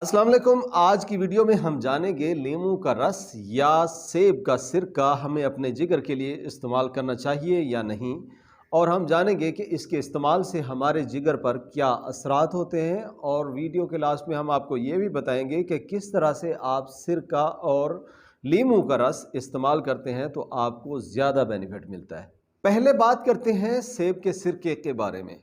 अस्सलाम वालेकुम। आज की वीडियो में हम जानेंगे नींबू का रस या सेब का सिरका हमें अपने जिगर के लिए इस्तेमाल करना चाहिए या नहीं, और हम जानेंगे कि इसके इस्तेमाल से हमारे जिगर पर क्या असरात होते हैं। और वीडियो के लास्ट में हम आपको ये भी बताएंगे कि किस तरह से आप सिरका और नींबू का रस इस्तेमाल करते हैं तो आपको ज़्यादा बेनिफिट मिलता है। पहले बात करते हैं सेब के सिरके के बारे में,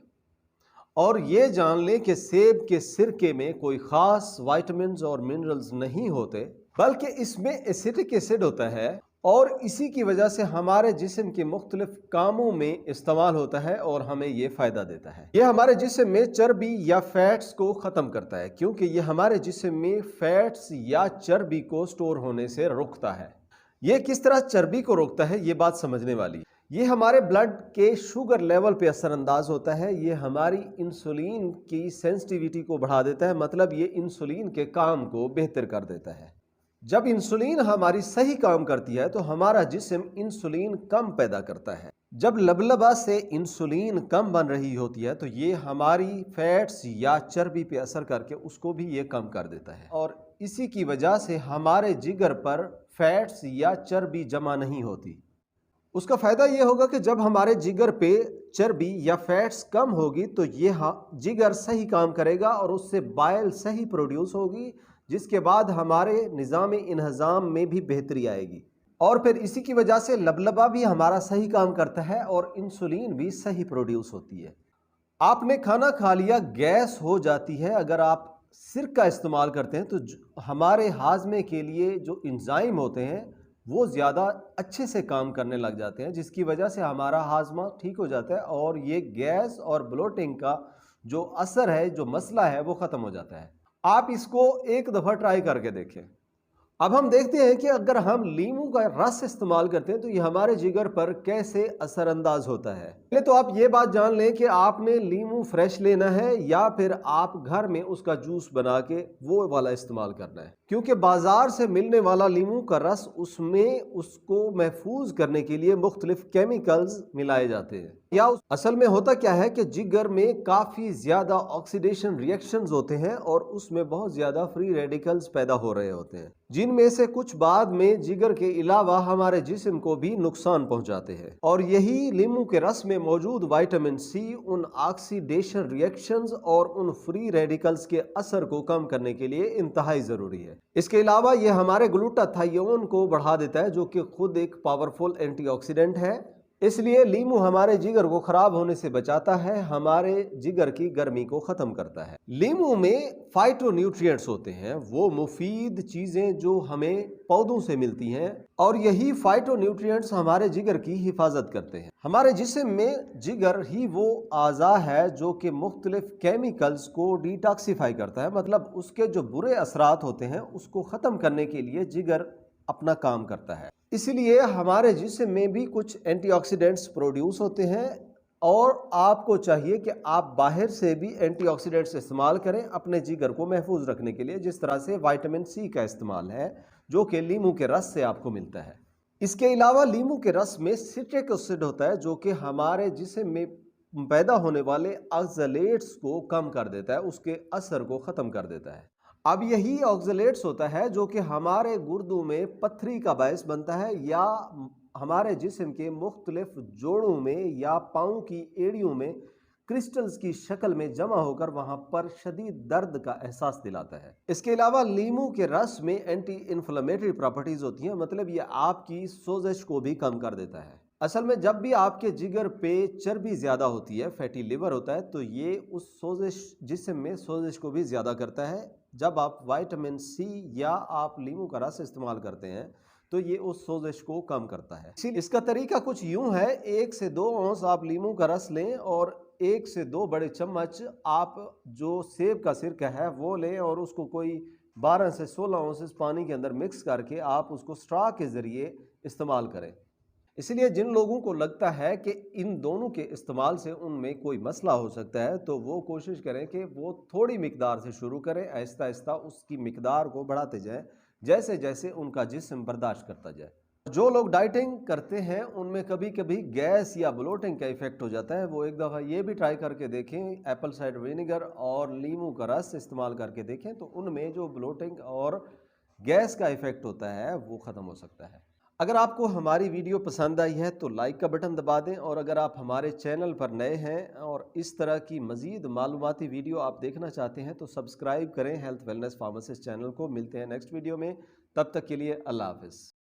और ये जान लें कि सेब के सिरके में कोई ख़ास विटामिन्स और मिनरल्स नहीं होते, बल्कि इसमें एसिटिक एसिड होता है और इसी की वजह से हमारे जिस्म के मुख्तलिफ कामों में इस्तेमाल होता है और हमें ये फ़ायदा देता है। ये हमारे जिस्म में चर्बी या फैट्स को ख़त्म करता है, क्योंकि ये हमारे जिस्म में फैट्स या चर्बी को स्टोर होने से रोकता है। ये किस तरह चर्बी को रोकता है, ये बात समझने वाली। ये हमारे ब्लड के शुगर लेवल पे असरअंदाज होता है। ये हमारी इंसुलिन की सेंसिटिविटी को बढ़ा देता है, मतलब ये इंसुलिन के काम को बेहतर कर देता है। जब इंसुलिन हमारी सही काम करती है तो हमारा जिस्म इंसुलिन कम पैदा करता है। जब लबलबा से इंसुलिन कम बन रही होती है तो ये हमारी फैट्स या चर्बी पे असर करके उसको भी ये कम कर देता है, और इसी की वजह से हमारे जिगर पर फैट्स या चर्बी जमा नहीं होती। उसका फ़ायदा ये होगा कि जब हमारे जिगर पे चर्बी या फैट्स कम होगी तो ये जिगर सही काम करेगा और उससे बाइल सही प्रोड्यूस होगी, जिसके बाद हमारे निज़ाम इंहज़ाम में भी बेहतरी आएगी, और फिर इसी की वजह से लबलबा भी हमारा सही काम करता है और इंसुलिन भी सही प्रोड्यूस होती है। आपने खाना खा लिया, गैस हो जाती है, अगर आप सिरका इस्तेमाल करते हैं तो हमारे हाजमे के लिए जो एंजाइम होते हैं वो ज़्यादा अच्छे से काम करने लग जाते हैं, जिसकी वजह से हमारा हाजमा ठीक हो जाता है और ये गैस और ब्लोटिंग का जो असर है, जो मसला है, वो ख़त्म हो जाता है। आप इसको एक दफ़ा ट्राई करके देखें। अब हम देखते हैं कि अगर हम नींबू का रस इस्तेमाल करते हैं तो ये हमारे जिगर पर कैसे असरअंदाज होता है। पहले तो आप ये बात जान लें कि आपने नींबू फ्रेश लेना है या फिर आप घर में उसका जूस बना के वो वाला इस्तेमाल करना है, क्योंकि बाजार से मिलने वाला नींबू का रस उसमें उसको महफूज करने के लिए मुख्तलिफ केमिकल्स मिलाए जाते हैं। या असल में होता क्या है कि जिगर में काफ़ी ज़्यादा ऑक्सीडेशन रिएक्शंस होते हैं और उसमें बहुत ज़्यादा फ्री रेडिकल्स पैदा हो रहे होते हैं, जिनमें से कुछ बाद में जिगर के अलावा हमारे जिस्म को भी नुकसान पहुंचाते हैं। और यही नींबू के रस में मौजूद विटामिन सी उन ऑक्सीडेशन रिएक्शंस और उन फ्री रेडिकल्स के असर को कम करने के लिए इंतहाई ज़रूरी है। इसके अलावा यह हमारे ग्लूटाथायोन को बढ़ा देता है, जो कि खुद एक पावरफुल एंटीऑक्सीडेंट है। इसलिए नींबू हमारे जिगर को खराब होने से बचाता है, हमारे जिगर की गर्मी को खत्म करता है। नींबू में फाइटोन्यूट्रिएंट्स होते हैं, वो मुफीद चीजें जो हमें पौधों से मिलती हैं, और यही फाइटोन्यूट्रिएंट्स हमारे जिगर की हिफाजत करते हैं। हमारे जिस्म में जिगर ही वो आज़ा है जो कि मुख्तलिफ केमिकल्स को डिटॉक्सिफाई करता है, मतलब उसके जो बुरे असरात होते हैं उसको ख़त्म करने के लिए जिगर अपना काम करता है। इसलिए हमारे जिस्म में भी कुछ एंटीऑक्सीडेंट्स प्रोड्यूस होते हैं, और आपको चाहिए कि आप बाहर से भी एंटीऑक्सीडेंट्स इस्तेमाल करें अपने जिगर को महफूज रखने के लिए, जिस तरह से विटामिन सी का इस्तेमाल है जो कि नींबू के रस से आपको मिलता है। इसके अलावा नींबू के रस में सिट्रिक एसिड होता है जो कि हमारे जिस्म में पैदा होने वाले ऑक्सलेट्स को कम कर देता है, उसके असर को ख़त्म कर देता है। अब यही ऑक्सलेट्स होता है जो कि हमारे गुर्दों में पत्थरी का बायस बनता है, या हमारे जिस्म के मुख्तलिफ जोड़ों में या पाँव की एड़ियों में क्रिस्टल्स की शक्ल में जमा होकर वहां पर शदीद दर्द का एहसास दिलाता है। इसके अलावा नींबू के रस में एंटी इन्फ्लेमेटरी प्रॉपर्टीज होती हैं, मतलब ये आपकी सोजिश को भी कम कर देता है। असल में जब भी आपके जिगर पे चर्बी ज़्यादा होती है, फैटी लिवर होता है, तो ये उस सोजिश, जिस्म में सोजिश को भी ज़्यादा करता है। जब आप विटामिन सी या आप नींबू का रस इस्तेमाल करते हैं तो ये उस सोजिश को कम करता है। इसीलिए इसका तरीका कुछ यूं है, 1 से 2 औंस आप नींबू का रस लें और 1 से 2 बड़े चम्मच आप जो सेब का सिरका है वो लें, और उसको कोई 12 से 16 औंस पानी के अंदर मिक्स करके आप उसको स्ट्रॉ के ज़रिए इस्तेमाल करें। इसलिए जिन लोगों को लगता है कि इन दोनों के इस्तेमाल से उनमें कोई मसला हो सकता है, तो वो कोशिश करें कि वो थोड़ी मिकदार से शुरू करें, आहिस्ता आहिस्ता उसकी मिकदार को बढ़ाते जाएं, जैसे जैसे उनका जिस्म बर्दाश्त करता जाए। जो लोग डाइटिंग करते हैं उनमें कभी कभी गैस या ब्लोटिंग का इफेक्ट हो जाता है, वो एक दफ़ा ये भी ट्राई करके देखें, एप्पल साइडर विनेगर और नींबू का रस इस्तेमाल करके देखें, तो उनमें जो ब्लोटिंग और गैस का इफेक्ट होता है वो ख़त्म हो सकता है। अगर आपको हमारी वीडियो पसंद आई है तो लाइक का बटन दबा दें, और अगर आप हमारे चैनल पर नए हैं और इस तरह की मज़ीद मालूमाती वीडियो आप देखना चाहते हैं तो सब्सक्राइब करें हेल्थ वेलनेस फार्मासिस्ट चैनल को। मिलते हैं नेक्स्ट वीडियो में, तब तक के लिए अल्लाह हाफ़िज़।